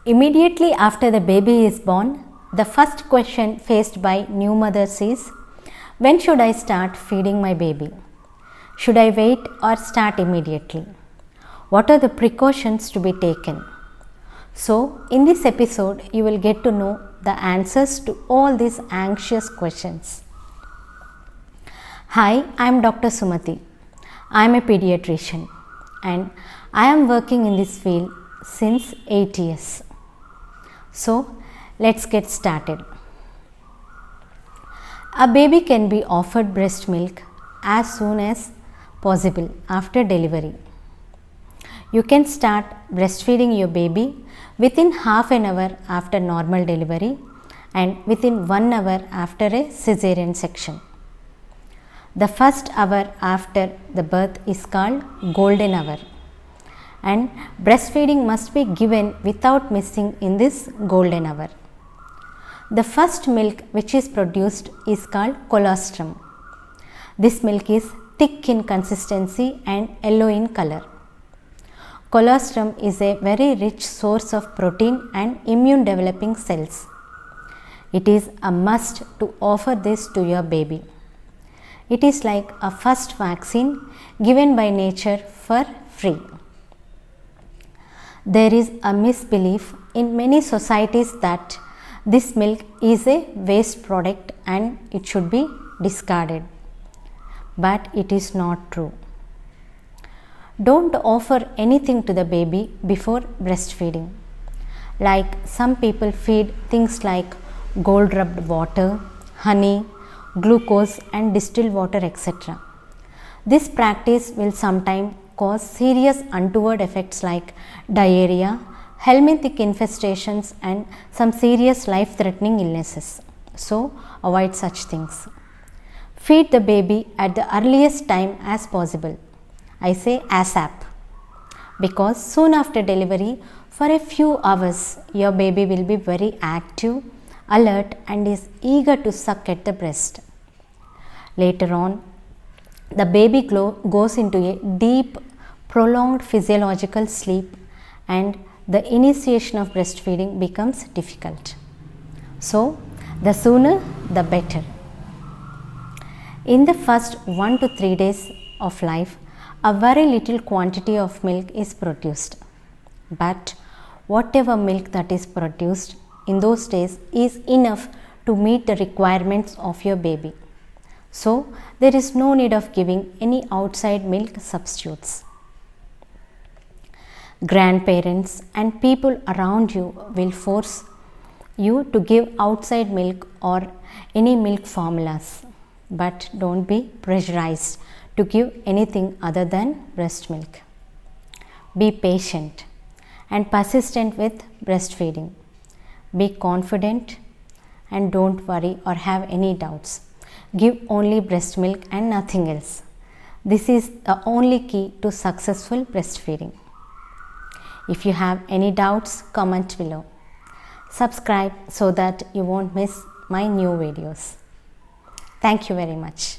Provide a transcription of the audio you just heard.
Immediately after the baby is born, the first question faced by new mothers is, when should I start feeding my baby? Should I wait or start immediately? What are the precautions to be taken? So, in this episode, you will get to know the answers to all these anxious questions. Hi, I am Dr. Sumati. I am a pediatrician and I am working in this field since 8 years. So, let's get started. A baby can be offered breast milk as soon as possible after delivery. You can start breastfeeding your baby within half an hour after normal delivery and within 1 hour after a cesarean section. The first hour after the birth is called golden hour, and breastfeeding must be given without missing in this golden hour. The first milk which is produced is called colostrum. This milk is thick in consistency and yellow in color. Colostrum is a very rich source of protein and immune developing cells. It is a must to offer this to your baby. It is like a first vaccine given by nature for free. There is a misbelief in many societies that this milk is a waste product and it should be discarded. But it is not true. Don't offer anything to the baby before breastfeeding. Like some people feed things like gold rubbed water, honey, glucose and distilled water, etc. This practice will sometimes cause serious untoward effects like diarrhea, helminthic infestations and some serious life-threatening illnesses. So avoid such things. Feed the baby at the earliest time as possible. I say ASAP, because soon after delivery, for a few hours, your baby will be very active, alert and is eager to suck at the breast. Later on, the baby goes into a deep, prolonged physiological sleep and the initiation of breastfeeding becomes difficult. So, the sooner the better. In the first 1 to 3 days of life, a very little quantity of milk is produced. But whatever milk that is produced in those days is enough to meet the requirements of your baby. So, there is no need of giving any outside milk substitutes. Grandparents and people around you will force you to give outside milk or any milk formulas, but don't be pressurized to give anything other than breast milk. Be patient and persistent with breastfeeding. Be confident and don't worry or have any doubts. Give only breast milk and nothing else. This is the only key to successful breastfeeding. If you have any doubts, comment below. Subscribe so that you won't miss my new videos. Thank you very much.